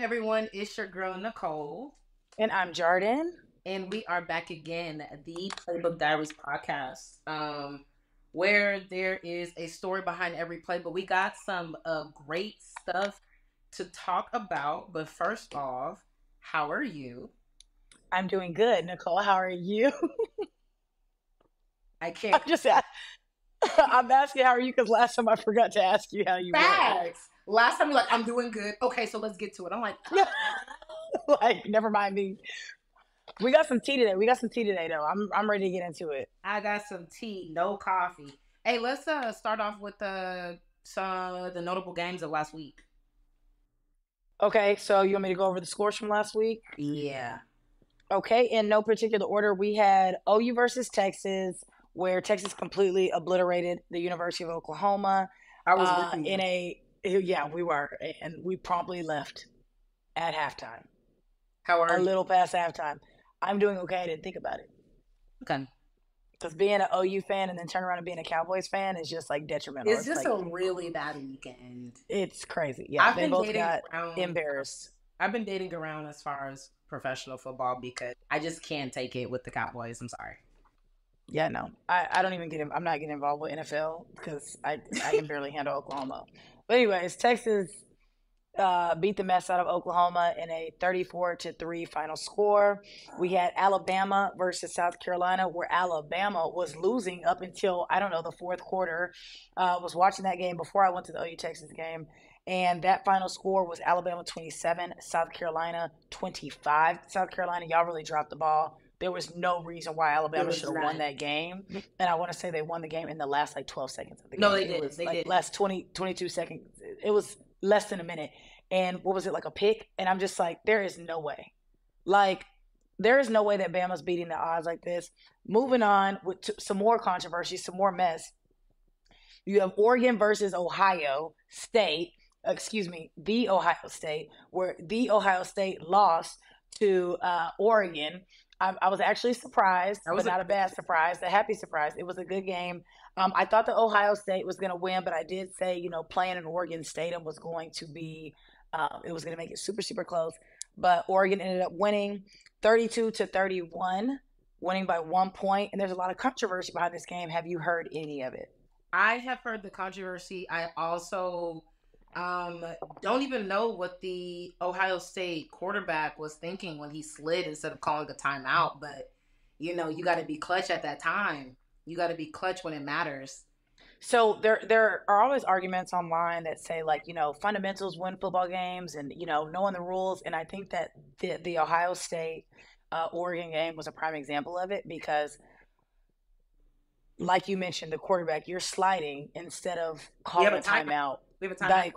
everyone. It's your girl, Nicole. And I'm Jardin. And we are back again, the Playbook Diaries podcast, where there is a story behind every play. But we got some great stuff to talk about. But first off, how are you? I'm doing good. Nicole, how are you? I I'm can't. just I'm asking how are you because last time I forgot to ask you how you were. Facts. Last time you're like, I'm doing good. Okay, so let's get to it. I'm like, Like, never mind me. We got some tea today. Though. I'm ready to get into it. I got some tea, no coffee. Hey, let's start off with some of the notable games of last week. Okay, so you want me to go over the scores from last week? Yeah. Okay, in no particular order, we had OU versus Texas, where Texas completely obliterated the University of Oklahoma. I was with you. We were, and we promptly left at halftime. How are A you? little past halftime. I'm doing okay. I didn't think about it. Okay. Because being an OU fan and then turn around and being a Cowboys fan is just like detrimental. It's just like, a really bad weekend. It's crazy. Yeah, I've they been both dating got around. embarrassed. I've been dating around as far as professional football because I just can't take it with the Cowboys. I'm sorry. Yeah, no. I don't even I'm not getting involved with NFL because I can barely handle Oklahoma. But anyways, Texas beat the mess out of Oklahoma in a 34-3 final score. We had Alabama versus South Carolina, where Alabama was losing up until, I don't know, the fourth quarter. Was watching that game before I went to the OU Texas game. And that final score was Alabama 27, South Carolina 25. South Carolina, y'all really dropped the ball. There was no reason why Alabama should have won that game. And I want to say they won the game in the last 12 seconds of the game. No, they did. It was they did. Last 22 seconds. It was less than a minute. And what was it, like a pick? And I'm just like, there is no way. There is no way that Bama's beating the odds like this. Moving on with some more controversy, some more mess. You have Oregon versus Ohio State. The Ohio State, where the Ohio State lost to Oregon. I was actually surprised, but not a bad surprise, a happy surprise. It was a good game. I thought that Ohio State was going to win, but I did say, playing in Oregon Stadium was going to be, it was going to make it super, super close. But Oregon ended up winning 32-31, winning by 1 point. And there's a lot of controversy behind this game. Have you heard any of it? I have heard the controversy. I also don't even know what the Ohio State quarterback was thinking when he slid instead of calling a timeout. But, you got to be clutch at that time. You got to be clutch when it matters. So there are always arguments online that say, fundamentals win football games and, knowing the rules. And I think that the Ohio State Oregon game was a prime example of it because, like you mentioned, the quarterback, you're sliding instead of calling a timeout. We have a timeout. Like,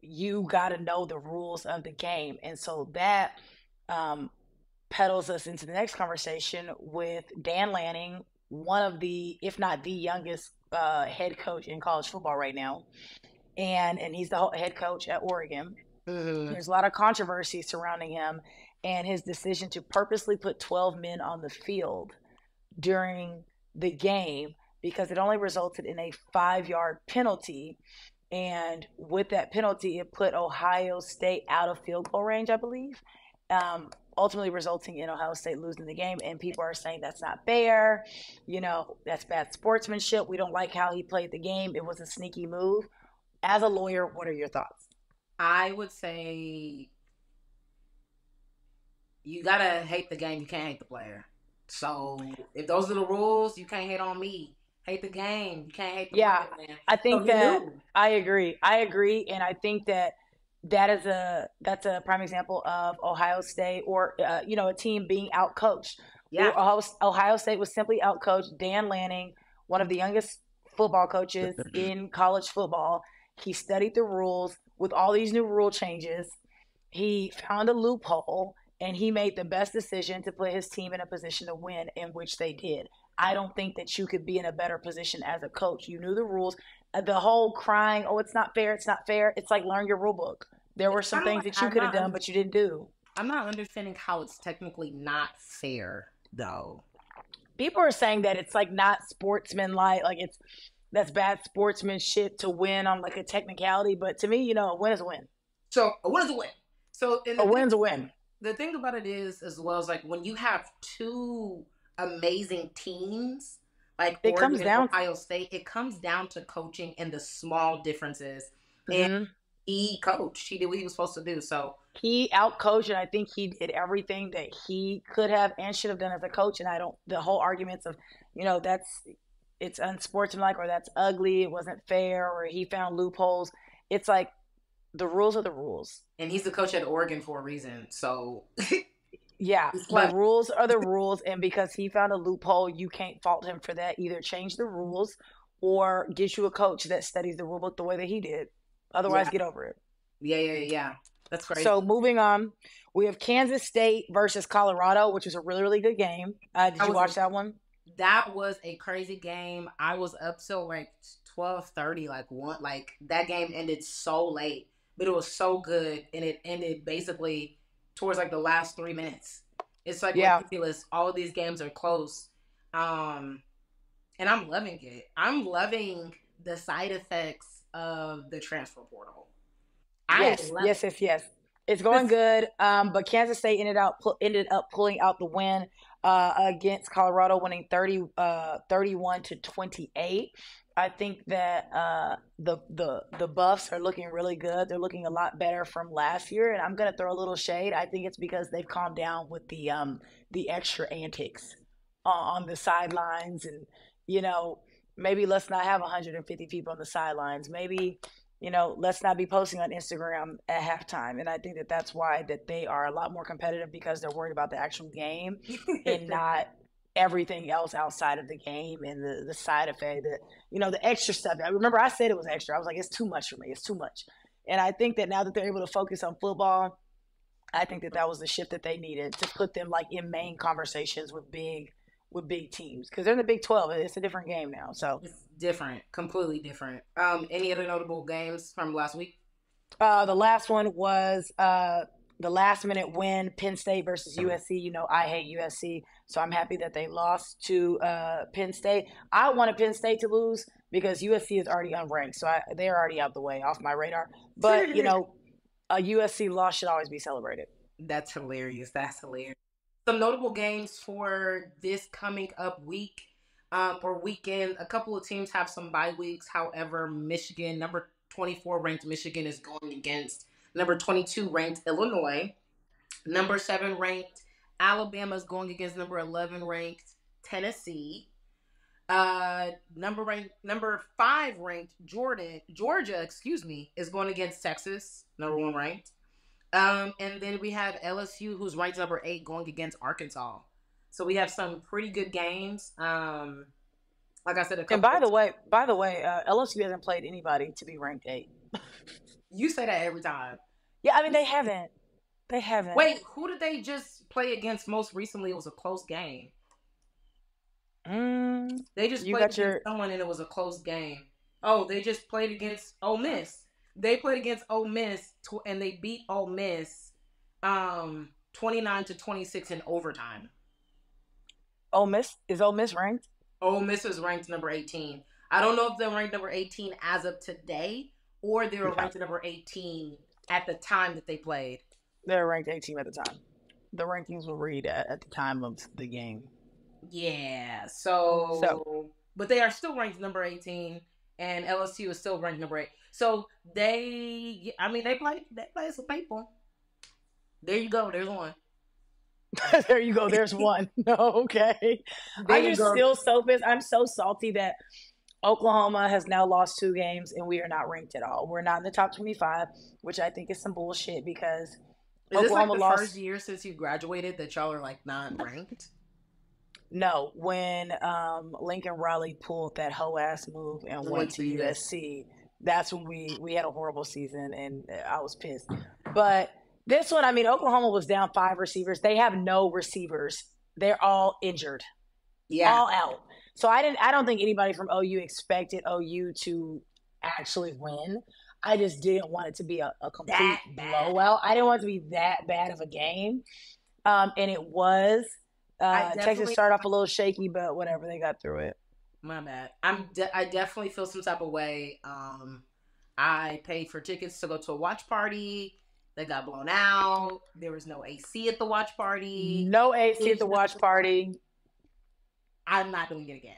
you got to know the rules of the game. And so that pedals us into the next conversation with Dan Lanning, one of the, if not the youngest head coach in college football right now. And he's the head coach at Oregon. Mm-hmm. There's a lot of controversy surrounding him and his decision to purposely put 12 men on the field during the game because it only resulted in a 5-yard penalty. And with that penalty, it put Ohio State out of field goal range, I believe, ultimately resulting in Ohio State losing the game. And people are saying that's not fair. That's bad sportsmanship. We don't like how he played the game. It was a sneaky move. As a lawyer, what are your thoughts? I would say you got to hate the game. You can't hate the player. So if those are the rules, you can't hate on me. Hate the game. You can't hate the player, man. I think I agree. And I think that's a prime example of Ohio State or a team being outcoached. Yeah. Ohio State was simply outcoached. Dan Lanning, one of the youngest football coaches in college football, he studied the rules with all these new rule changes. He found a loophole and he made the best decision to put his team in a position to win, in which they did. I don't think that you could be in a better position as a coach. You knew the rules. The whole crying, oh, it's not fair, it's not fair. It's like, learn your rule book. There were some things that you could have done, but you didn't do. I'm not understanding how it's technically not fair, though. People are saying that it's like not sportsmanlike, that's bad sportsmanship to win on like a technicality. But to me, a win is a win. So a win is a win. So, and A win's a win. the thing about it is, as well as like when you have two amazing teams, like It comes Oregon and down. Ohio State, it comes down to coaching and the small differences. And Mhm. he coached. He did what he was supposed to do. So He outcoached, and I think he did everything that he could have and should have done as a coach. And I don't, the whole arguments of, that's, it's unsportsmanlike, or that's ugly, it wasn't fair, or he found loopholes. It's like, the rules are the rules. and he's the coach at Oregon for a reason. So Yeah, he's the clever. rules are the rules. And because he found a loophole, you can't fault him for that. Either change the rules or get you a coach that studies the rule book the way that he did. Otherwise, Yeah, get over it. yeah. That's crazy. So moving on, we have Kansas State versus Colorado, which was a really, really good game. Did That you was watch that one? that was a crazy game. I was up till like 12:30, like one, like that game ended so late, but it was so good, and it ended basically towards like the last 3 minutes. It's like Yeah. ridiculous. All of these games are close, um, and I'm loving it. I'm loving the side effects of the transfer portal. I Yes, love yes, yes, yes. It's going it. good. But Kansas State ended up pulling out the win against Colorado, winning 31 to 28. I think that the Buffs are looking really good. They're looking a lot better from last year, and I'm gonna throw a little shade. I think it's because they've calmed down with the extra antics on the sidelines, and you know maybe let's not have 150 people on the sidelines. Maybe let's not be posting on Instagram at halftime. And I think that that's why that they are a lot more competitive, because they're worried about the actual game and not everything else outside of the game and the side effect, the extra stuff. I remember I said it was extra. I was like, it's too much for me. It's too much. And I think that now that they're able to focus on football, I think that that was the shift that they needed to put them like in main conversations with big teams, because they're in the Big 12. It's a different game now. So It's different, completely different. Any other notable games from last week? the last one was the last minute win, Penn State versus USC. I hate USC, so I'm happy that they lost to Penn State. I wanted Penn State to lose because USC is already unranked, so they're already out the way, off my radar. But a USC loss should always be celebrated. That's hilarious. That's hilarious. Some notable games for this coming up week or weekend. A couple of teams have some bye weeks. However, Michigan, number 24 ranked Michigan, is going against number 22 ranked Illinois. Number 7 ranked Alabama is going against number 11 ranked Tennessee. Number 5 ranked Georgia, is going against Texas, number 1 ranked. And then we have LSU, who's ranked number 8, going against Arkansas. So we have some pretty good games. Like I said, a And couple. by the way, LSU hasn't played anybody to be ranked 8. You say that every time. Yeah, I mean they haven't. They haven't. Wait, who did they just play against most recently? It was a close game. They just You played got against your someone and it was a close game. Oh, they just played against Ole Miss. They played against Ole Miss and they beat Ole Miss 29 to 26 in overtime. Ole Miss. Is Ole Miss ranked? Ole Miss is ranked number 18. I don't know if they're ranked number 18 as of today or they were ranked number 18 at the time that they played. They're ranked 18 at the time. The rankings will read at the time of the game. Yeah. So, but they are still ranked number 18, and LSU is still ranked number 8. So they play some people. There you go. There's one. There you go. There's one. Okay. I'm just still so pissed. I'm so salty that Oklahoma has now lost 2 games and we are not ranked at all. We're not in the top 25, which I think is some bullshit, because is Oklahoma this like the first year since you graduated that y'all are like not ranked? No, when Lincoln Riley pulled that hoe ass move and went to USC, that's when we had a horrible season and I was pissed. But this one, I mean, Oklahoma was down 5 receivers. They have no receivers. They're all injured. Yeah. All out. So I don't think anybody from OU expected OU to actually win. I just didn't want it to be a complete blowout. I didn't want it to be that bad of a game. And it was. Texas started off a little shaky, but whatever, they got through it. My bad. I definitely feel some type of way. I paid for tickets to go to a watch party, They got blown out. There was no AC at the watch party. No AC at the watch party. I'm not doing it again.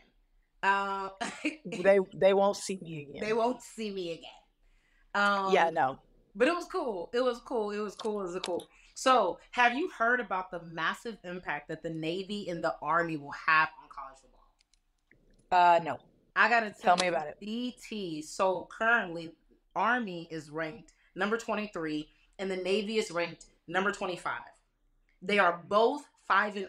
Uh, They won't see me they again. won't see me again. Yeah, Um, no. but it was cool. It was cool. It was cool. It was cool. So, have you heard about the massive impact that the Navy and the Army will have on college football? No. I gotta Tell tell me you, about it. BT. So currently, Army is ranked number 23, and the Navy is ranked number 25. They are both 5-0.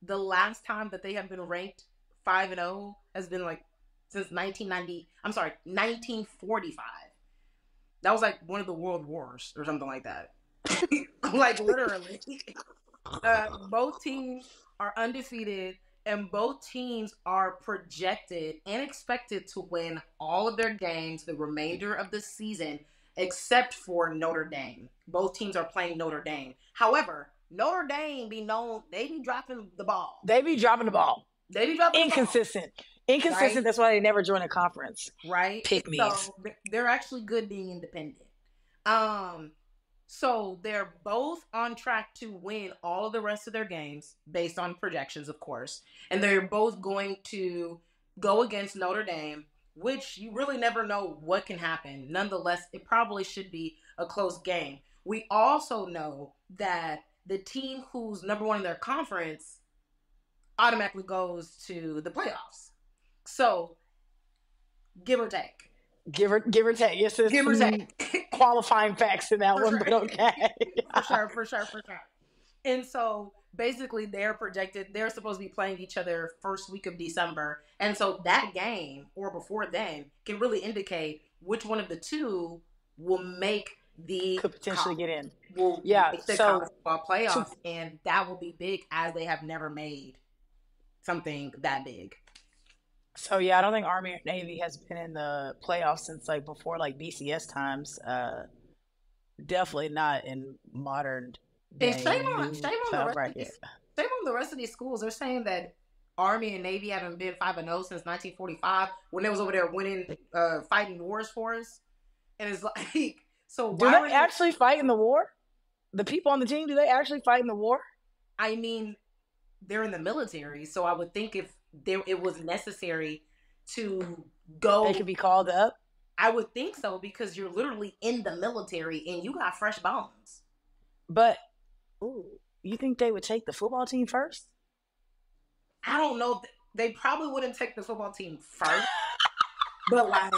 The last time that they have been ranked 5-0 has been like since 1990. I'm sorry, 1945. That was like one of the world wars or something like that. Like literally. Both teams are undefeated, and both teams are projected and expected to win all of their games the remainder of the season, except for Notre Dame. Both teams are playing Notre Dame. However, Notre Dame be known, they be dropping the ball. They be dropping the ball. They be dropping Inconsistent. the ball. Inconsistent. Right? That's why they never join a conference. Right? Pick me. So they're actually good being independent. Um, so they're both on track to win all of the rest of their games based on projections, of course. And they're both going to go against Notre Dame, which you really never know what can happen. Nonetheless, it probably should be a close game. We also know that the team who's number one in their conference automatically goes to the playoffs. So, give or take. Give or take. Yes, there's Give or take. Qualifying facts in that For one, sure. but okay. For sure. And so basically they're projected, they're supposed to be playing each other first week of December. And so that game or before then can really indicate which one of the two will make the Could potentially get in. Will Yeah. make the college football playoffs, and that will be big as they have never made something that big. So yeah, I don't think Army or Navy has been in the playoffs since like before like BCS times. Definitely not in modern And day shame on the rest of these schools. They're saying that Army and Navy haven't been 5-0 since 1945 when they was over there winning, fighting wars for us. And it's like, so do they actually fight in the war? The people on the team, do they actually fight in the war? I mean, they're in the military, so I would think if it was necessary to go, they could be called up. I would think so, because you're literally in the military and you got fresh bones. But you think they would take the football team first? I don't know. They probably wouldn't take the football team first, but like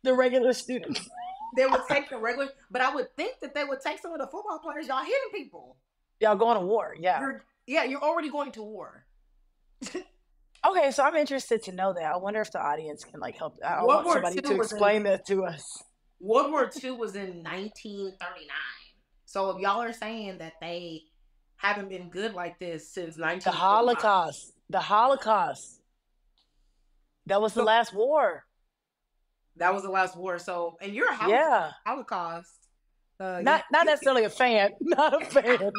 the regular students. They would take the regular, but I would think that they would take some of the football players. Y'all hitting people. Y'all going to war, yeah. You're already going to war. Okay, so I'm interested to know that. I wonder if the audience can like help. I want somebody to explain that to us. World War II was in 1939. So if y'all are saying that they haven't been good like this since 1945. The Holocaust. That was the last war. That was the last war. So, and you're a Holocaust. Not necessarily a fan. Not a fan.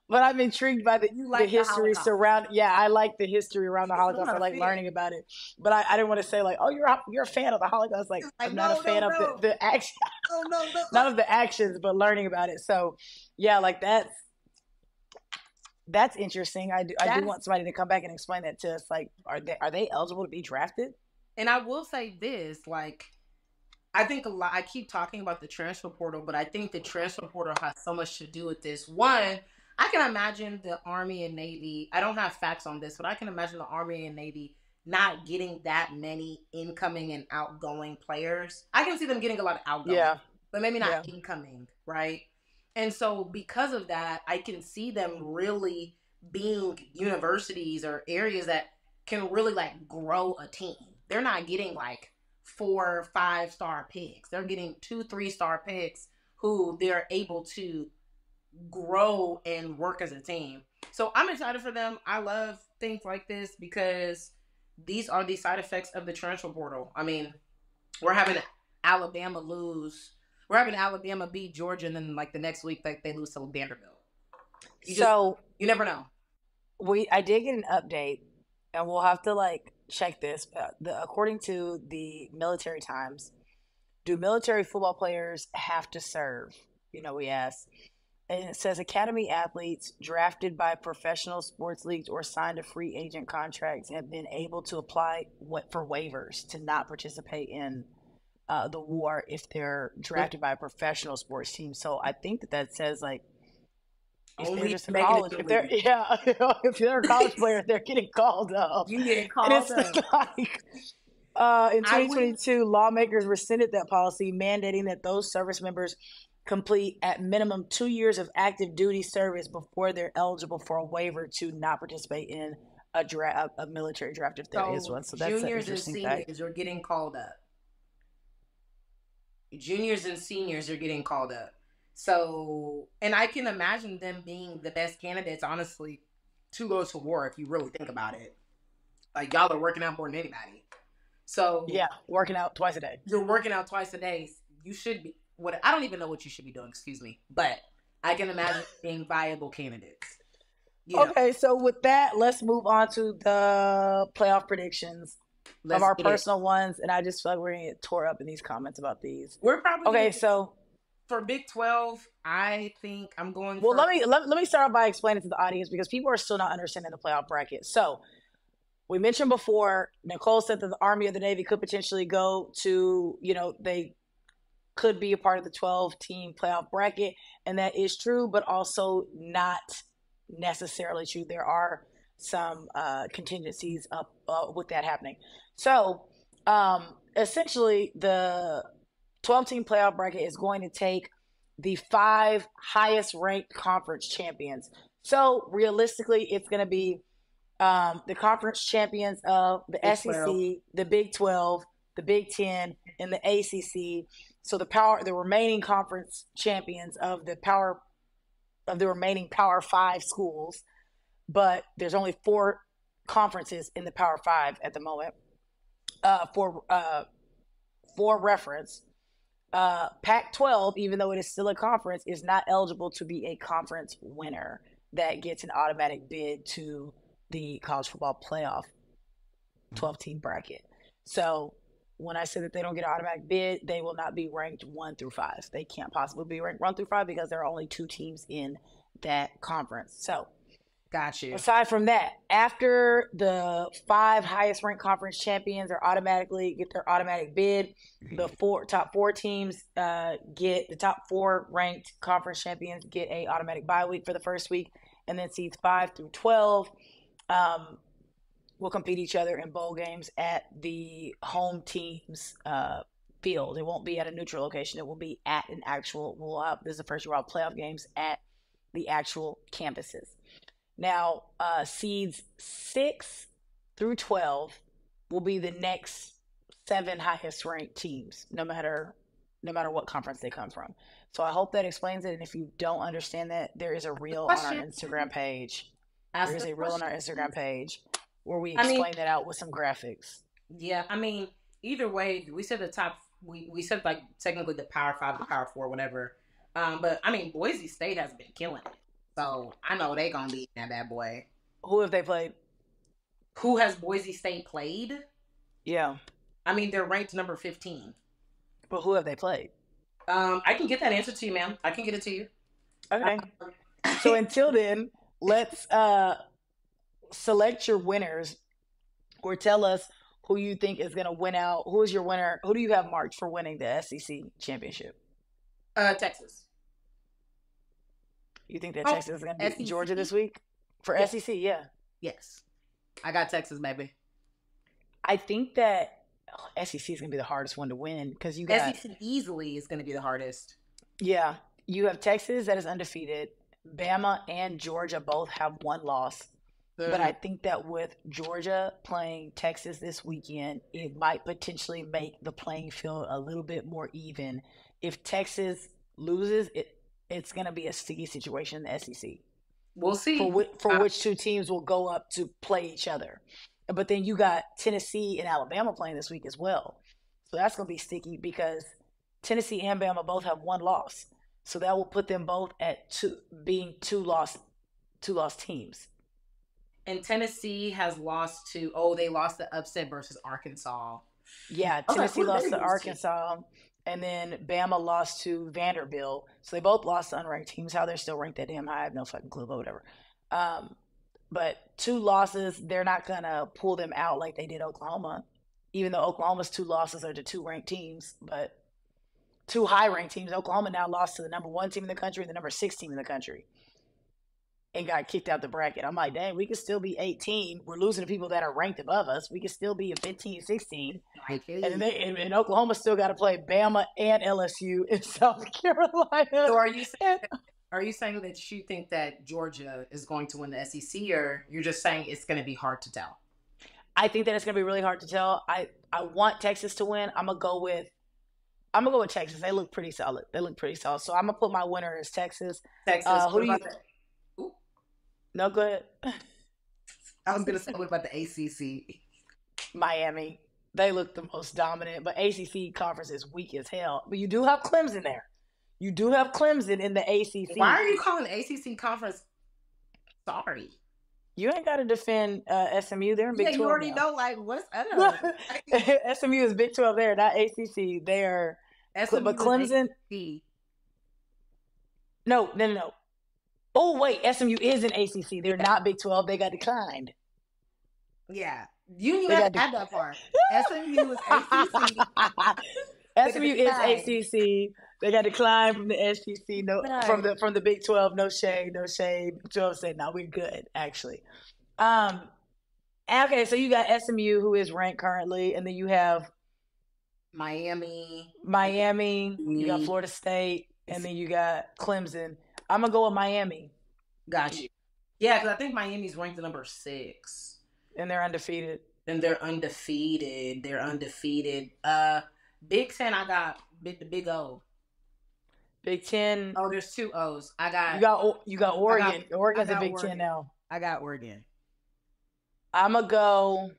But I'm intrigued by the history surround. Yeah, I like the history around the Holocaust. I like learning about it. But I didn't want to say like, oh, you're a fan of the Holocaust. Like, I'm not a fan of the action. Not of the actions, but learning about it. So, yeah, like that's interesting. I do want somebody to come back and explain that to us. Like, are they eligible to be drafted? And I will say this, like, I think I keep talking about the transfer portal, but I think the transfer portal has so much to do with this. One, I can imagine the Army and Navy, I don't have facts on this, but I can imagine the Army and Navy not getting that many incoming and outgoing players. I can see them getting a lot of outgoing, but maybe not incoming, right? And so because of that, I can see them really being universities or areas that can really like grow a team. They're not getting like 4 or 5 star picks. They're getting 2-3 star picks who they're able to grow and work as a team. So I'm excited for them. I love things like this because these are the side effects of the transfer portal. I mean, we're having Alabama lose. We're having Alabama beat Georgia, and then like the next week, like they lose to Vanderbilt. You never know. I did get an update, and we'll have to like check this. According to the Military Times, Do military football players have to serve? We asked. And it says academy athletes drafted by professional sports leagues or signed to free agent contracts have been able to apply for waivers to not participate in the war if they're drafted by a professional sports team. So I think that says like if they're Only just a making it college, to if the they're league. if they're a college player, they're getting called up, You get and called it's up. like in I would 2022, lawmakers rescinded that policy, mandating that those service members complete at minimum 2 years of active duty service before they're eligible for a waiver to not participate in a military draft if there is so one. So that's an juniors and interesting fact. seniors are getting called up. Juniors and seniors are getting called up. So, and I can imagine them being the best candidates, honestly, to go to war if you really think about it. Like, y'all are working out more than anybody. So, Yeah, working out twice a day. you're working out twice a day. You should be, what I don't even know what you should be doing, excuse me, but I can imagine being viable candidates. Okay, so with that, let's move on to the playoff predictions of our personal ones. And I just feel like we're going to get tore up in these comments about these. We're probably okay. So for Big 12, I think I'm going. Well, let me start off by explaining to the audience because people are still not understanding the playoff bracket. So we mentioned before, Nicole said that the Army or the Navy could potentially go to, they could be a part of the 12-team playoff bracket, and that is true, but also not necessarily true. There are some contingencies up with that happening. So essentially, the 12-team playoff bracket is going to take the 5 highest ranked conference champions. So realistically, it's going to be the conference champions of the Big SEC, 12. the Big 12, the Big 10, and the ACC. So the remaining conference champions of the remaining Power 5 schools, but there's only 4 conferences in the Power 5 at the moment. For reference, Pac-12, even though it is still a conference, is not eligible to be a conference winner that gets an automatic bid to the college football playoff 12-team bracket. So when I say that they don't get an automatic bid, they will not be ranked 1 through 5. They can't possibly be ranked 1 through 5 because there are only 2 teams in that conference. So got you. Aside from that, after the 5 highest ranked conference champions are automatically get their automatic bid, the top 4 teams get the top 4 ranked conference champions get a automatic bye week for the first week, and then seeds 5 through 12 will compete each other in bowl games at the home team's field. It won't be at a neutral location. It will be at an actual. This is the first year we'll have playoff games at the actual campuses. Now, seeds 6 through 12 will be the next 7 highest ranked teams, no matter what conference they come from. So I hope that explains it. And if you don't understand that, there is a reel on our Instagram page. There is a reel on our Instagram page where we explain that out with some graphics. Yeah, either way, we said the top. We said like technically the Power 5, the Power 4, whatever. But Boise State has been killing it. So I know they gonna be that bad boy. Who have they played? Who has Boise State played? Yeah. They're ranked number 15. But who have they played? I can get that answer to you, ma'am. I can get it to you. Okay. So until then, let's select your winners or tell us who you think is gonna win out. Who is your winner? Who do you have marked for winning the SEC championship? Texas. You think that Texas is going to beat Georgia this week? For SEC, yeah. Yes. I got Texas, baby. I think that SEC is going to be the hardest one to win because you got... SEC easily is going to be the hardest. Yeah. You have Texas that is undefeated. Bama and Georgia both have 1 loss. Mm-hmm. But I think that with Georgia playing Texas this weekend, it might potentially make the playing field a little bit more even. If Texas loses, it's going to be a sticky situation in the SEC. We'll see. For which 2 teams will go up to play each other. But then you got Tennessee and Alabama playing this week as well. So that's going to be sticky because Tennessee and Bama both have 1 loss. So that will put them both at being two lost teams. And Tennessee has lost they lost the upset versus Arkansas. Yeah, Tennessee lost to Arkansas. and then Bama lost to Vanderbilt. So they both lost to unranked teams. How they're still ranked that damn high, I have no fucking clue, but whatever. But 2 losses, they're not gonna pull them out like they did Oklahoma, even though Oklahoma's 2 losses are to 2 ranked teams, but 2 high-ranked teams. Oklahoma now lost to the number 1 team in the country and the number 6 team in the country, and got kicked out the bracket. I'm like, dang, we could still be 18. We're losing to people that are ranked above us. We could still be a 15, 16. And Oklahoma still got to play Bama and LSU in South Carolina. So are you saying that you think that Georgia is going to win the SEC, or you're just saying it's going to be hard to tell? I think that it's going to be really hard to tell. I want Texas to win. I'm gonna go with Texas. They look pretty solid. So I'm gonna put my winner as Texas. Who do you? No, go ahead. I was gonna say, what about the ACC? Miami. They look the most dominant, but ACC conference is weak as hell. But you do have Clemson there. You do have Clemson in the ACC. Why are you calling the ACC conference? Sorry. You ain't got to defend SMU. They're in Big 12 you already now. know, like, what's other? SMU is Big 12 there, not ACC. They are. SMU but Clemson. No. Oh, wait. SMU is in ACC. They're not Big 12. They got declined. Yeah. You didn't even have to add that part. SMU is ACC. SMU is ACC. They got declined from the SEC. From the Big 12. No shade. Big 12 said, no, we're good, actually. Okay, so you got SMU, who is ranked currently, and then you have Miami. You got Florida State, and then you got Clemson. I'm going to go with Miami. Got you. Yeah, because I think Miami's ranked number 6. And they're undefeated. They're undefeated. Big 10, I got the Big O. Big 10. Oh, there's 2 O's. You got Oregon. Oregon's a Big 10 now. I got Oregon. I'm going to go.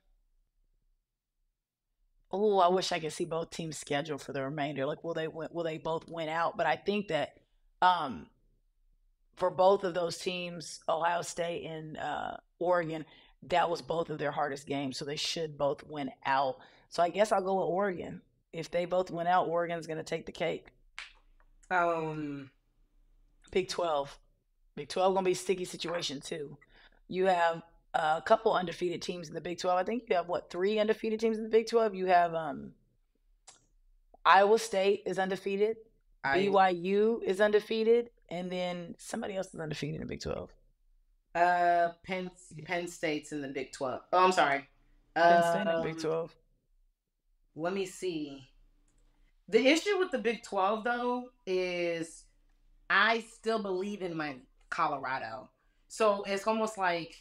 Oh, I wish I could see both teams' schedule for the remainder. Like, will they both win out? But I think that for both of those teams, Ohio State and Oregon, that was both of their hardest games, so they should both win out. So I guess I'll go with Oregon. If they both win out, Oregon's going to take the cake. Big 12. Big 12 going to be a sticky situation, too. You have a couple undefeated teams in the Big 12. I think you have, 3 undefeated teams in the Big 12? You have Iowa State is undefeated. BYU is undefeated. And then somebody else is undefeated in the Big 12. Penn State's in the Big 12. Oh, I'm sorry. Penn State in the Big 12. Let me see. The issue with the Big 12, though, is I still believe in my Colorado. So it's almost like,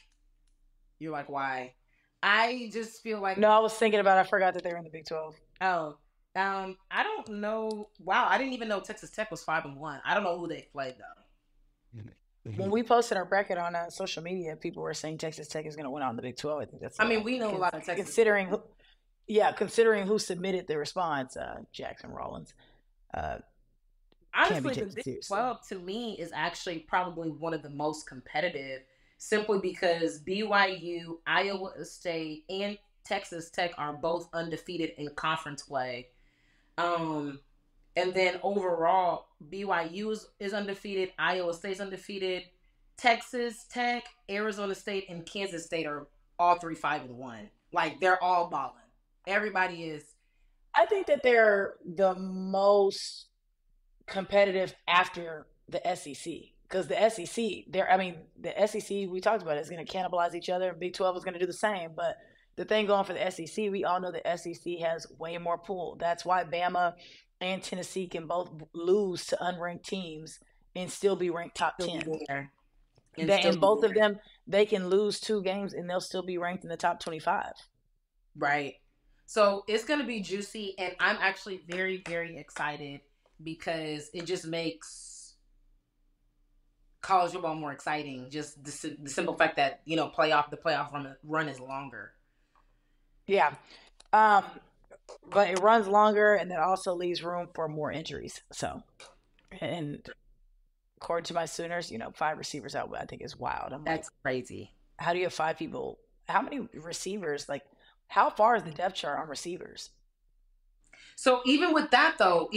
you're like, why? I just feel like... No, I was thinking about it. I forgot that they were in the Big 12. Oh. I don't know. Wow, I didn't even know Texas Tech was 5-1. I don't know who they played, though. When we posted our bracket on social media, people were saying Texas Tech is going to win out in the Big 12. I think that's. We know a lot of Texas. Considering who submitted the response, Jackson Rollins. Honestly, the Big 12 to me is actually probably one of the most competitive, simply because BYU, Iowa State, and Texas Tech are both undefeated in conference play. And then overall, BYU is undefeated. Iowa State's undefeated. Texas Tech, Arizona State, and Kansas State are all 3 5-1. Like, they're all balling. Everybody is. I think that they're the most competitive after the SEC. Because the SEC, the SEC, we talked about it, is going to cannibalize each other. Big 12 is going to do the same. But the thing going for the SEC, we all know the SEC has way more pull. That's why Bama and Tennessee can both lose to unranked teams and still be ranked top 10. And both of them, they can lose 2 games and they'll still be ranked in the top 25. Right. So it's going to be juicy, and I'm actually very, very excited because it just makes college football more exciting. Just the simple fact that, the playoff run is longer. Yeah. But it runs longer, and it also leaves room for more injuries. So, and according to my Sooners, 5 receivers out, I think is wild. That's crazy. How do you have 5 people? How many receivers? Like, how far is the depth chart on receivers? So even with that though,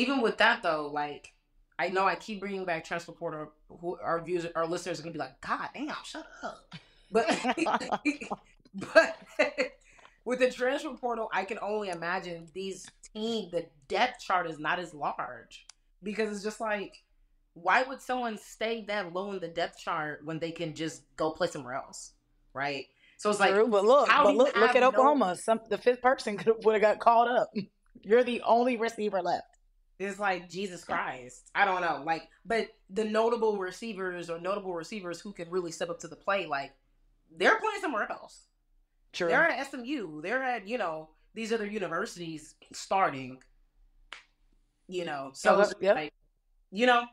like I know I keep bringing back transfer portal. Who our viewers, our listeners are gonna be like, God damn, shut up. But but with the transfer portal, I can only imagine the depth chart is not as large because it's just like, why would someone stay that low in the depth chart when they can just go play somewhere else, right? So it's like, True, but look, how do you look have at no? Oklahoma. The fifth person would have got called up. You're the only receiver left. It's like Jesus Christ. I don't know. Like, but the notable receivers who can really step up to the plate, like they're playing somewhere else. True. They're at SMU. They're at, these other universities starting, So Okay. it's Yep. like, you know,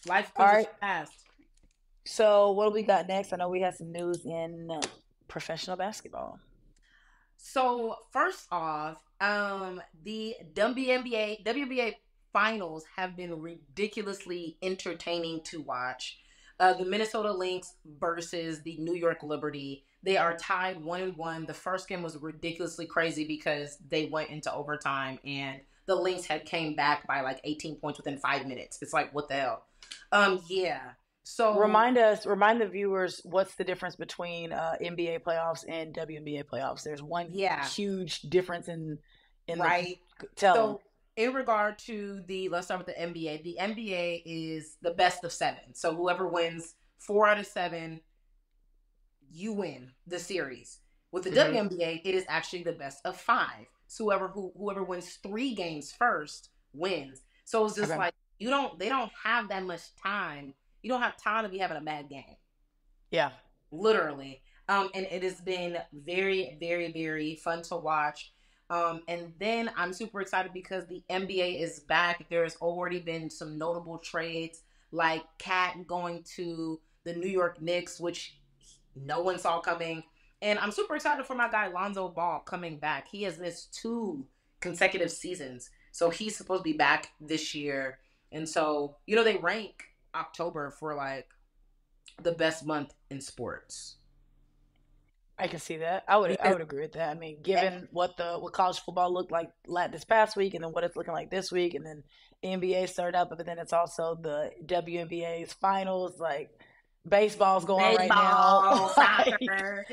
life All comes right. at fast. So what do we got next? I know we had some news in professional basketball. So first off, the WNBA finals have been ridiculously entertaining to watch. The Minnesota Lynx versus the New York Liberty. They are tied 1-1. The first game was ridiculously crazy because they went into overtime and the Lynx had came back by like 18 points within 5 minutes. It's like, what the hell? Yeah. So Remind the viewers what's the difference between NBA playoffs and WNBA playoffs. There's one yeah, huge difference in the right. tell them. So, in regard to let's start with the NBA. The NBA is the best of seven. So, whoever wins 4 out of 7, you win the series. With the Mm-hmm. WNBA, it is actually the best of 5. So, whoever wins 3 games first wins. So, it's just Okay. like they don't have that much time. You don't have time to be having a bad game, Yeah. literally. And it has been very, very, very fun to watch. And then I'm super excited because the NBA is back. There's already been some notable trades, like Cat going to the New York Knicks, which no one saw coming. And I'm super excited for my guy Lonzo Ball coming back. He has missed 2 consecutive seasons, so he's supposed to be back this year. And so, they rank October for like the best month in sports. I can see that. I Because would agree with that. I mean, given what college football looked like this past week, and then what it's looking like this week, and then NBA started up, but then it's also the WNBA's finals. Like baseball's going right now. baseball, Like soccer,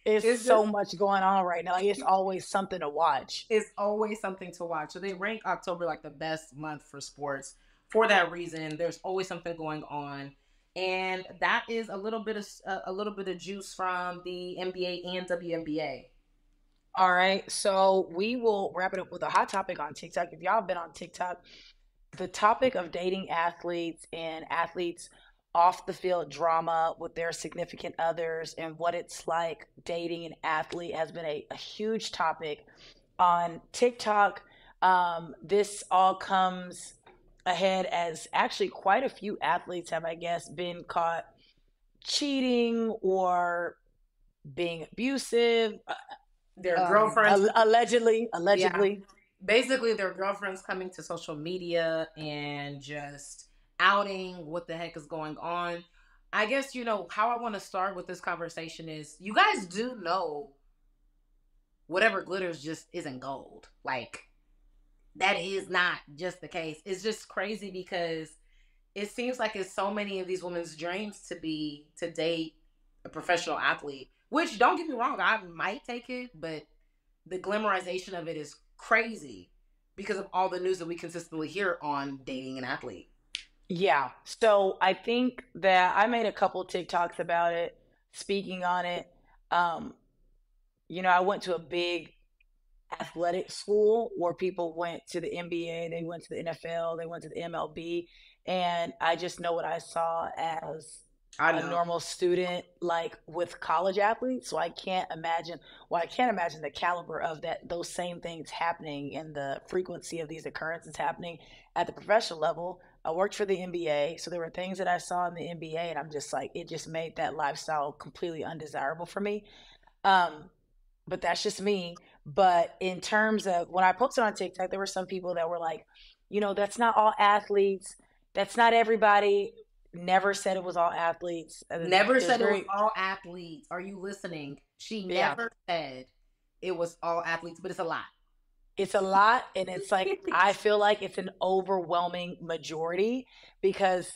it's it's so just much going on right now. Like, it's always something to watch. it's always something to watch. So they rank October like the best month for sports. For that reason, there's always something going on, and that is a little bit of juice from the NBA and WNBA. All right, so we will wrap it up with a hot topic on TikTok. If y'all have been on TikTok, the topic of dating athletes and athletes off the field drama with their significant others and what it's like dating an athlete has been a huge topic on TikTok. This all comes ahead as actually quite a few athletes have, I guess, been caught cheating or being abusive, Their girlfriends, allegedly, yeah, allegedly. basically their girlfriends coming to social media and just outing what the heck is going on. I guess how I want to start with this conversation is you guys do know whatever glitters just isn't gold. Like that is not just the case. It's just crazy because it seems like it's so many of these women's dreams to date a professional athlete. Which don't get me wrong, I might take it, but the glamorization of it is crazy because of all the news that we consistently hear on dating an athlete. Yeah. So I think that I made a couple TikToks about it, speaking on it. Um, I went to a big athletic school where people went to the NBA, they went to the NFL, they went to the MLB, and I just know what I saw as I a know. normal student like with college athletes. So I can't imagine the caliber of those same things happening and the frequency of these occurrences happening at the professional level. I worked for the NBA, so there were things that I saw in the NBA and I'm just like, it just made that lifestyle completely undesirable for me. um but that's just me. But in terms of when I posted on TikTok, there were some people that were like, that's not all athletes. That's not everybody. Never said it was all athletes. Never There's said it was very, all athletes. Are you listening? She yeah, never said it was all athletes, but it's a lot. It's a lot, and it's like I feel like it's an overwhelming majority because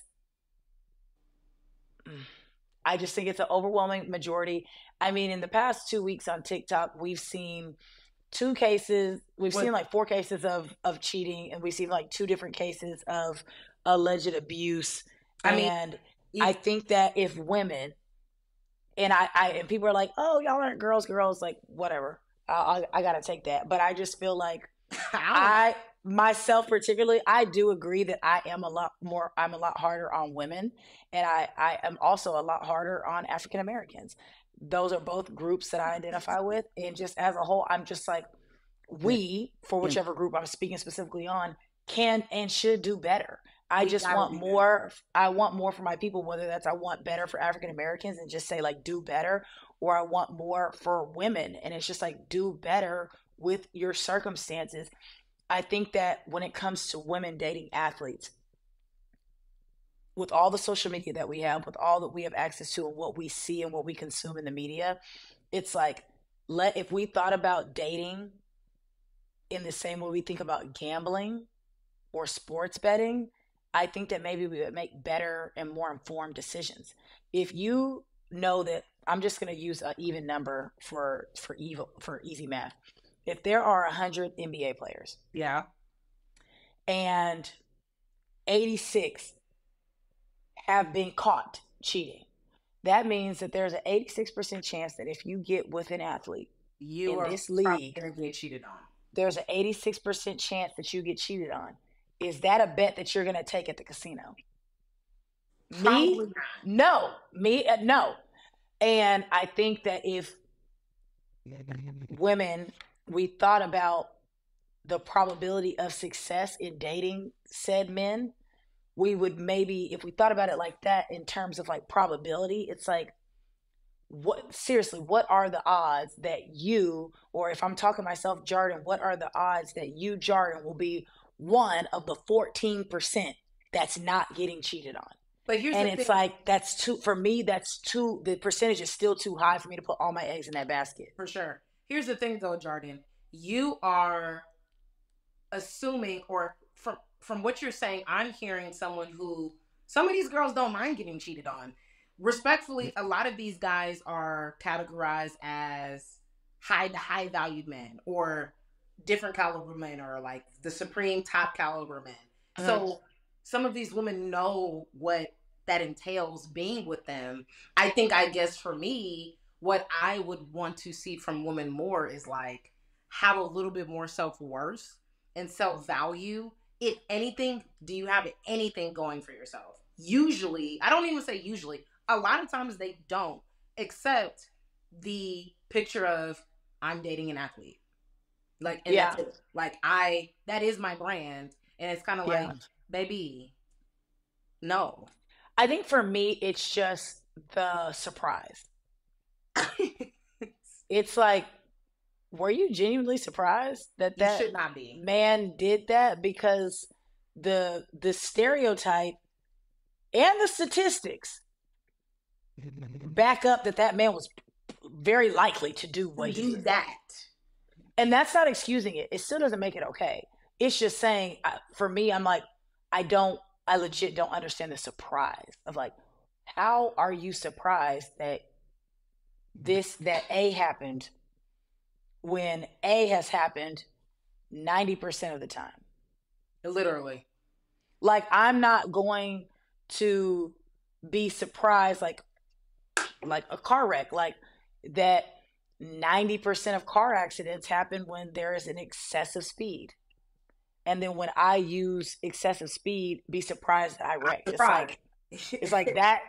I just think it's an overwhelming majority. I mean, in the past 2 weeks on TikTok, we've seen two cases. We've seen What like four cases of cheating, and we've seen like two different cases of alleged abuse. I mean, And I if think that if women and and people are like, oh, y'all aren't girls, like whatever. I gotta take that, but I just feel like I don't I myself particularly, I do agree that I am a lot more. I'm a lot harder on women, and I am also a lot harder on African Americans. Those are both groups that I identify with, and just as a whole, I'm just like know, we, for whichever group I'm speaking specifically on, can and should do better. I we just gotta want do better. more. I want more for my people, whether that's I want better for African Americans and just say like do better, or I want more for women and it's just like do better with your circumstances. I think that when it comes to women dating athletes, with all the social media that we have, with all that we have access to and what we see and what we consume in the media, it's like let if we thought about dating in the same way we think about gambling or sports betting, I think that maybe we would make better and more informed decisions. If you know that I'm just going to use an even number for evil for easy math. If there are 100 NBA players Yeah. and 86 have been caught cheating, that means that there's an 86% chance that if you get with an athlete You in are this probably league, gonna get cheated on. there's an 86% chance that you get cheated on. Is that a bet that you're going to take at the casino? Probably Me? not. No. Me? No. And I think that if women, we thought about the probability of success in dating said men, we would maybe, if we thought about it like that in terms of like probability, it's like, what seriously, what are the odds that you, or if I'm talking myself, Jardin, what are the odds that you, Jardin, will be one of the 14% that's not getting cheated on? But here's And the it's thing, like, that's too, for me, that's too, the percentage is still too high for me to put all my eggs in that basket. for sure. Here's the thing, though, Jardin. You are assuming, or from what you're saying, I'm hearing someone who some of these girls don't mind getting cheated on. Respectfully, a lot of these guys are categorized as high valued men or different caliber men or like the supreme top caliber men. Mm-hmm. So some of these women know what that entails being with them. I think, I guess for me, what I would want to see from women more is like have a little bit more self worth and self value. If anything, do you have anything going for yourself? Usually, I don't even say usually, a lot of times they don't, except the picture of I'm dating an athlete. Like, and Yeah. that's it. Like, that is my brand. And it's kind of like, Yeah. baby, no. I think for me, it's just the surprise. It's like, were you genuinely surprised that You that should not be. man did that? Because the stereotype and the statistics back up that that man was very likely to do what To he do did. that. And that's not excusing it. It still doesn't make it okay. It's just saying, for me, I'm like, I legit don't understand the surprise of like, how are you surprised that that A happened when A has happened 90% of the time? Literally. Like, I'm not going to be surprised, like a car wreck, like that 90% of car accidents happen when there is an excessive speed. And then when I use excessive speed, be surprised that I wrecked. Surprise. It's like that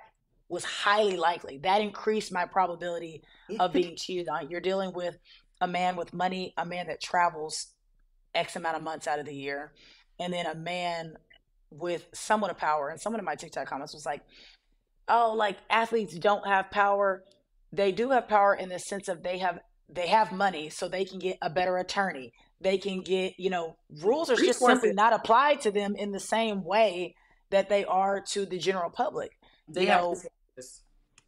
was highly likely. That increased my probability of being cheated on. You're dealing with a man with money, a man that travels X amount of months out of the year, and then a man with somewhat of power. And someone in my TikTok comments was like, oh, like athletes don't have power. They do have power in the sense of they have money, so they can get a better attorney. They can get, rules are just simply Resources. not applied to them in the same way that they are to the general public. They have resources.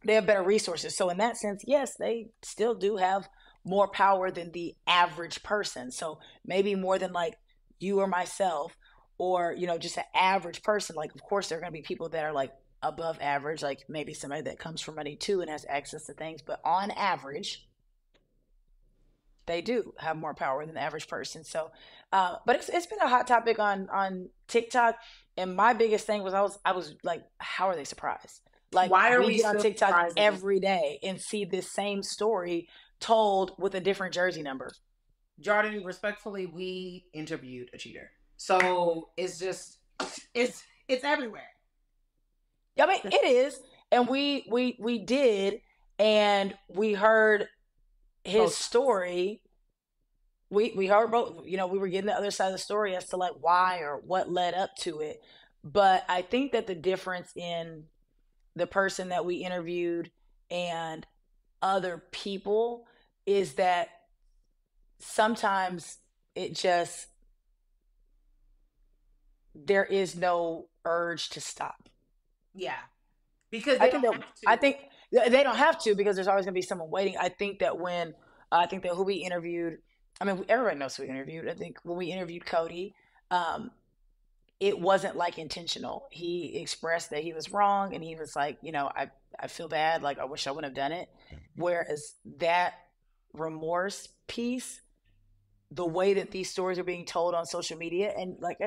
They have better resources. So in that sense, yes, they still do have more power than the average person. So maybe more than like you or myself, or, you know, just an average person. Like, of course, there are going to be people that are like above average, like maybe somebody that comes from money too and has access to things. But on average, they do have more power than the average person. So, but it's been a hot topic on TikTok. And my biggest thing was I was like, how are they surprised? Like, Why are we we get on still TikTok surprised? every day and see this same story told with a different jersey number. Jardin, respectfully, we interviewed a cheater, so it's just it's everywhere. I mean, it is, and we did, and we heard his story. We heard both. You know, we were getting the other side of the story as to like why or what led up to it. But I think that the difference in the person that we interviewed and other people is that sometimes it just, there is no urge to stop. Yeah, because I they think don't that have I to. think they don't have to, because there's always going to be someone waiting. I think that who we interviewed, I mean, everybody knows who we interviewed. I think when we interviewed Cody, um, it wasn't like intentional. He expressed that he was wrong, and he was like, you know, I feel bad. Like, I wish I wouldn't have done it. Whereas that remorse piece, the way that these stories are being told on social media, and like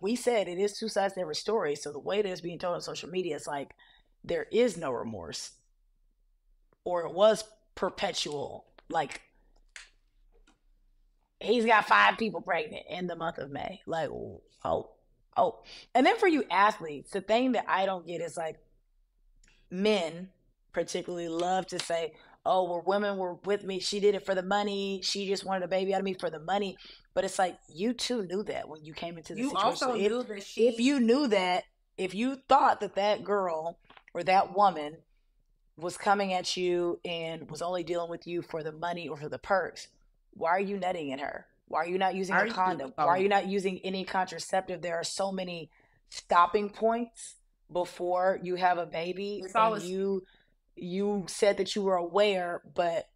we said, it is two sides to every story. So the way that it's being told on social media is like there is no remorse, or it was perpetual. Like, he's got 5 people pregnant in the month of May. Like, oh. And then for you athletes, the thing that I don't get is like, men particularly love to say, oh, well, women were with me. She did it for the money. She just wanted a baby out of me for the money. But it's like, you too knew that when you came into the You situation. also So knew that if you knew that, if you thought that that girl or that woman was coming at you and was only dealing with you for the money or for the perks, why are you nutting in her? Why are you not using a condom? Why are you not using any contraceptive? There are so many stopping points before you have a baby. And you said that you were aware, but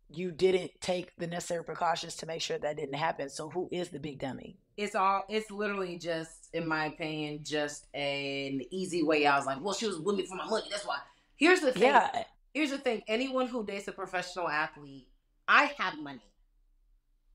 you didn't take the necessary precautions to make sure that didn't happen. So who is the big dummy? It's literally just, in my opinion, just an easy way out. I was like, well, she was with me for my money. That's why. Here's the thing. Yeah. Here's the thing. Anyone who dates a professional athlete, I have money.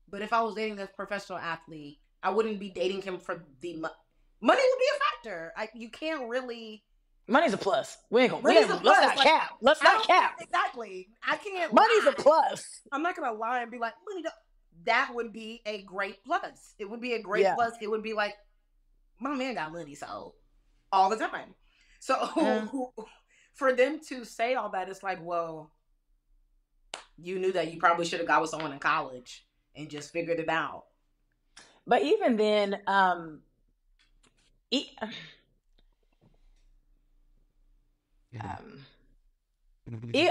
But if I was dating a professional athlete, I wouldn't be dating him for the money. Money would be a factor. You can't really. Money's a plus. Let's not cap. Let's not cap. Exactly. I can't. Money's a plus. I'm not gonna lie and be like, money. That would be a great plus. It would be a great plus. It would be like, my man got money, so all the time. So for them to say all that, it's like, well, you knew that you probably should have got with someone in college and just figured it out. But even then, I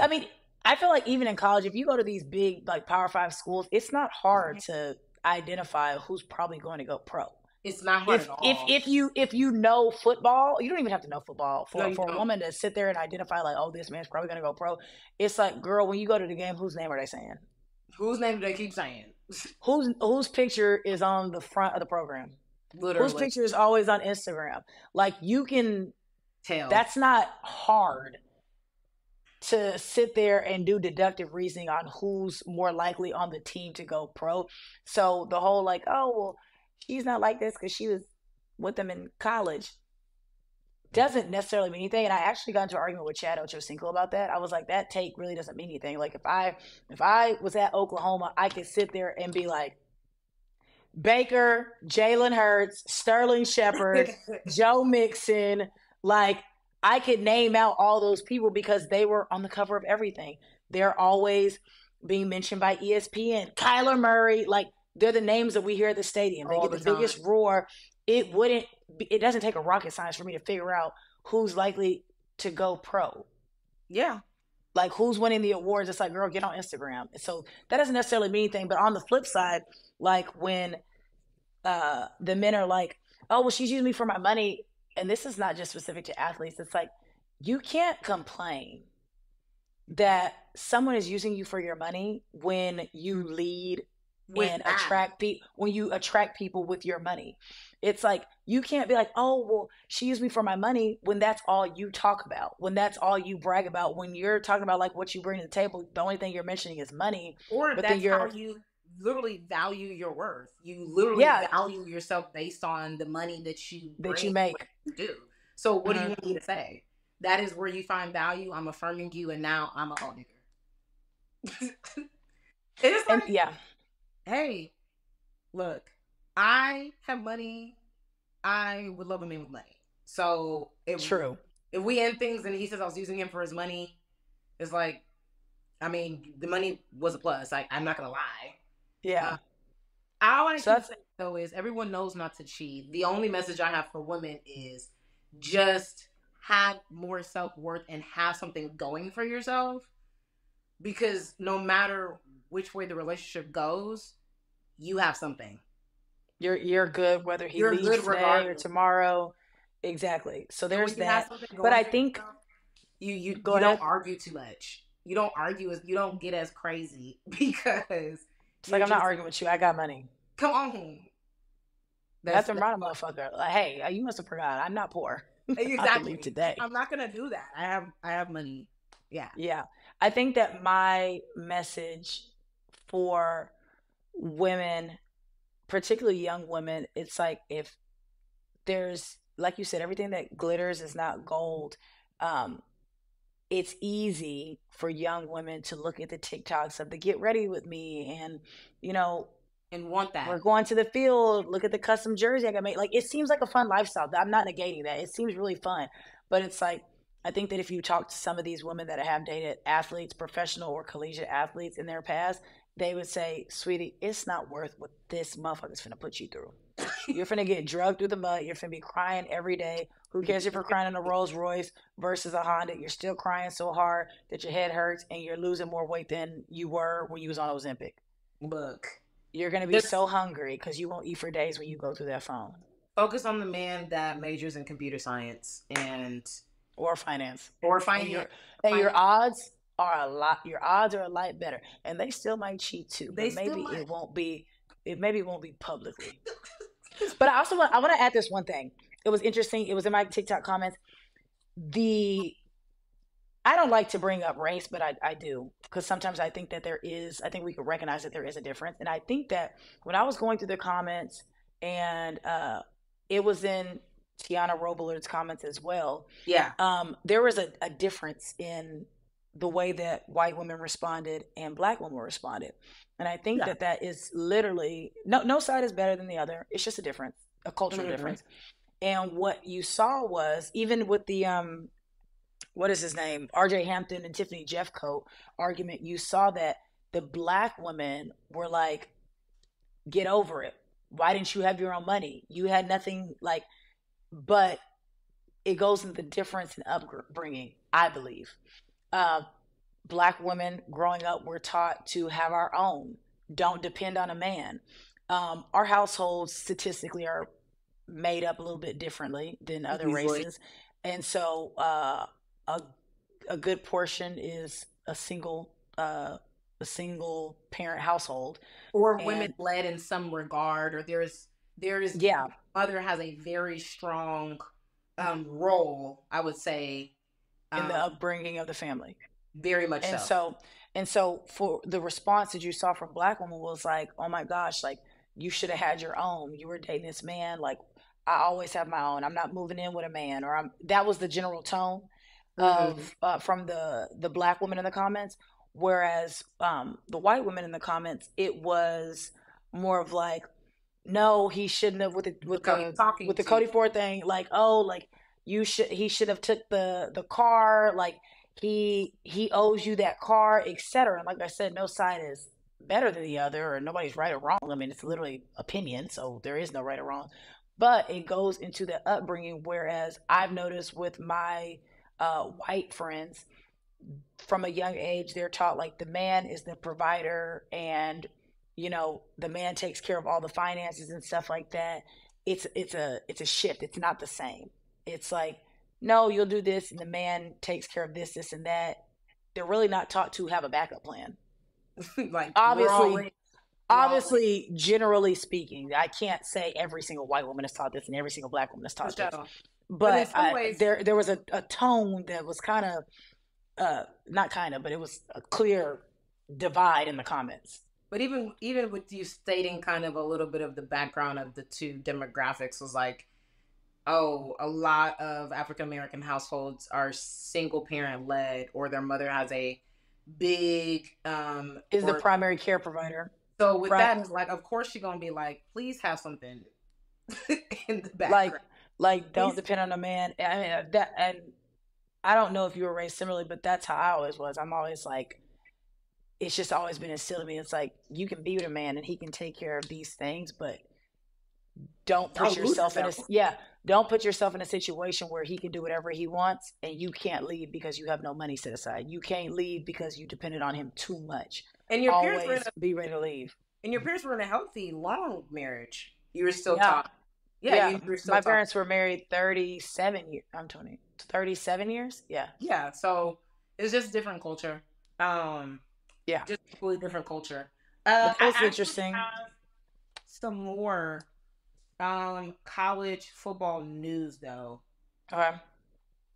mean, I feel like even in college, if you go to these big like Power 5 schools, it's not hard to identify who's probably going to go pro. It's not hard at all. If you know football, you don't even have to know football for a woman to sit there and identify like, oh, this man's probably going to go pro. It's like, girl, when you go to the game, whose name are they saying? Whose name do they keep saying? Whose picture is on the front of the program? Literally. Whose picture is always on Instagram? Like, you can tell. That's not hard to sit there and do deductive reasoning on who's more likely on the team to go pro. So the whole like, oh, well, she's not like this because she was with them in college doesn't necessarily mean anything. And I actually got into an argument with Chad Ochocinco about that. I was like, that take really doesn't mean anything. Like, if I was at Oklahoma, I could sit there and be like, Baker, Jalen Hurts, Sterling Shepard, Joe Mixon, like, I could name out all those people because they were on the cover of everything. They're always being mentioned by ESPN. Kyler Murray, like, they're the names that we hear at the stadium. They get the biggest roar. It doesn't take a rocket science for me to figure out who's likely to go pro. Yeah. Like, who's winning the awards. It's like, girl, get on Instagram. So that doesn't necessarily mean anything. But on the flip side, like, when the men are like, oh, well, she's using me for my money. And this is not just specific to athletes. It's like, you can't complain that someone is using you for your money when you lead with and that. when you attract people with your money. It's like you can't be like, oh well, she used me for my money when that's all you talk about, when that's all you brag about, when you're talking about like what you bring to the table, the only thing you're mentioning is money. Or if But then that's how you're, you literally value your worth. You literally yeah, value yourself based on the money that you that you bring, what make. you do. So what do you Hmm. want me to say? That is where you find value. I'm affirming you, and now I'm a whole nigger. It's And like, yeah, hey, look, I have money. I would love a man with money. So true. if we end things and he says I was using him for his money, it's like, I mean, the money was a plus. Like, I'm not gonna lie. Yeah. Uh, all I So can that's, say though is everyone knows not to cheat. The only message I have for women is just have more self worth and have something going for yourself. Because no matter which way the relationship goes, you have something. you're good whether he You're leaves good today or regardless. tomorrow. Exactly. So And there's when you have that. something But going I for think, yourself, you go you don't ahead. argue too much. You don't argue as you don't get as crazy because It's like you're I'm not just arguing with you. I got money. come on. That's, Nothing that's wrong with motherfucker. Like, hey, you must have forgot. I'm not poor. I can leave exactly. today. I'm not gonna do that. I have money. Yeah. Yeah. I think that my message for women, particularly young women, it's like if there's, like you said, everything that glitters is not gold. Um, it's easy for young women to look at the TikToks of the get ready with me and, you know, And want we're that. going to the field. Look at the custom jersey I got made. Like it seems like a fun lifestyle. I'm not negating that. It seems really fun, but it's like I think that if you talk to some of these women that have dated athletes, professional or collegiate athletes in their past, they would say, "Sweetie, it's not worth what this motherfucker's finna put you through. You're finna get drugged through the mud. You're finna be crying every day. Who cares if you're crying in a Rolls Royce versus a Honda? You're still crying so hard that your head hurts and you're losing more weight than you were when you was on Ozempic. Look, You're going to be just so hungry because you won't eat for days when you go through that phone focus on the man that majors in computer science and or finance. or And finance. your Finance. odds are a lot, your odds are a lot better. And they still might cheat too, They but still maybe might. it won't be publicly. But I want to add this one thing. It was interesting. It was in my TikTok comments. The I don't like to bring up race, but I do because sometimes I think that I think we could recognize that there is a difference. And I think that when I was going through the comments and it was in Tiana Robler's comments as well, Yeah. there was a difference in the way that white women responded and black women responded. And I think Yeah. that that is literally, no side is better than the other. It's just a difference, a cultural Mm-hmm. difference. And what you saw was even with the what is his name, RJ Hampton and Tiffany Jeffcoat argument, you saw that the black women were like, get over it. Why didn't you have your own money? You had nothing like, but it goes into the difference in upbringing, I believe. Uh, Black women growing up were taught to have our own, don't depend on a man. Our households statistically are made up a little bit differently than other Usually. races. And so a a good portion is a single parent household, Or women and led in some regard, or there's yeah, mother has a very strong role, I would say, in the um, upbringing of the family. very much And so. so for the response that you saw from black women was like, oh my gosh, like you should have had your own. You were dating this man, like I always have my own. I'm not moving in with a man, or I'm. That was the general tone Mm-hmm. of from the black women in the comments. Whereas the white women in the comments, it was more of like, no, he shouldn't have Look how he's talking with the to you. Cody Ford thing. Like, oh, like he should have took the car. Like he owes you that car, etc. And like I said, no side is better than the other, or nobody's right or wrong. I mean, it's literally opinion, so there is no right or wrong. But it goes into the upbringing. Whereas I've noticed with my white friends from a young age, they're taught like the man is the provider and the man takes care of all the finances and stuff like that. It's a shift. It's not the same. It's like, no, you'll do this and the man takes care of this and that. they're really not taught to have a backup plan. Like we're all Obviously, in. We're all in obviously, generally speaking, I can't say every single white woman is taught this and every single black woman is for taught this, sure. But in but some ways, there was a tone that was kind of not kind of, but it was a clear divide in the comments. but even with you stating kind of a little bit of the background of the two demographics was like, oh, a lot of African American households are single parent led, or their mother has a big Is the or primary care provider, so with right? that it's like, of course she's gonna be like, please have something in the Like, background. don't Please. depend on a man. I mean that, and I don't know if you were raised similarly, but that's how I always was. I'm always like, it's just always been instilled in me. It's like you can be with a man and he can take care of these things, but don't put Don't lose yourself in a yourself. don't put yourself in a situation where he can do whatever he wants and you can't leave because you have no money set aside. You can't leave because you depended on him too much. And your parents were in Always be ready to leave. a healthy, long marriage. You were still Yeah. taught. Yeah, Yeah. you were still My taught. parents were married 37 years. I'm 20. 37 years? Yeah. Yeah, so it's just different culture. Yeah. Just completely different culture. But that I was actually interesting. have some more college football news though. Okay.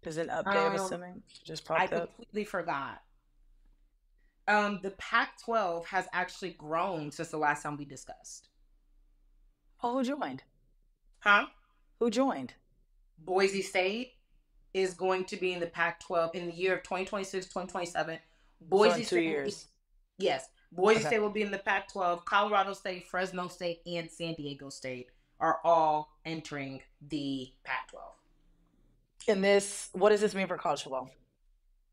There's an update, I'm Um, assuming. Just I popped up. completely forgot. The Pac-12 has actually grown since the last time we discussed. Oh, who joined? Huh? Who joined? Boise State is going to be in the Pac-12 in the year of 2026, 2027. So in Boise two State will be, years. yes, Boise Okay. State will be in the Pac-12. Colorado State, Fresno State, and San Diego State are all entering the Pac-12. And this, what does this mean for college football?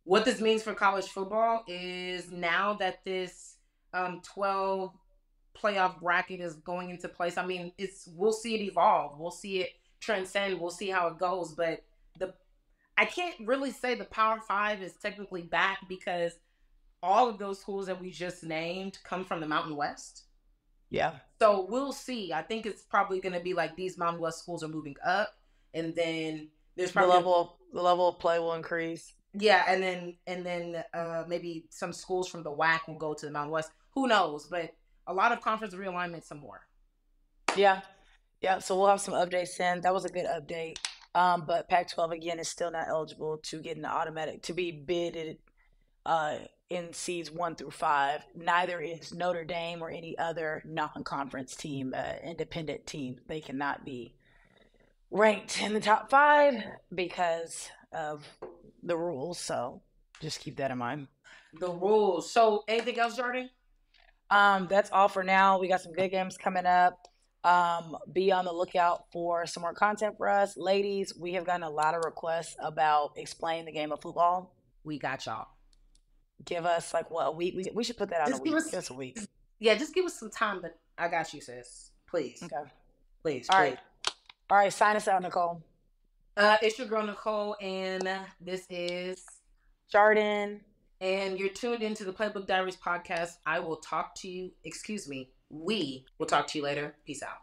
What this means for college football is now that this 12 playoff bracket is going into place. I mean, we'll see it evolve. We'll see it transcend. We'll see how it goes. But the I can't really say the Power Five is technically back because all of those schools that we just named come from the Mountain West. Yeah. So we'll see. I think it's probably going to be like these Mountain West schools are moving up, and then there's The probably gonna, level of play will increase. yeah, and then maybe some schools from the WAC will go to the Mountain West. Who knows? But a lot of conference realignment, some more. Yeah. Yeah. So we'll have some updates then. That was a good update. But Pac-12 again is still not eligible to get an automatic to be bidded uh, in seeds 1 through 5. Neither is Notre Dame or any other non-conference team, independent team. They cannot be ranked in the top 5 because of the rules. So just keep that in mind. The rules. So, anything else, Jardin? That's all for now. We got some good games coming up. Be on the lookout for some more content for us. Ladies, we have gotten a lot of requests about explaining the game of football. We got y'all. Give us like what, a week? We should put that out in a Just give week. us, Give us a week. yeah, just give us some time. But I got you, sis. Please, Okay. please, All please. right. All right. Sign us out, Nicole. It's your girl Nicole, and this is Jardin. and you're tuned into the Playbook Diaries podcast. I will talk to you. Excuse me. We will talk to you later. Peace out.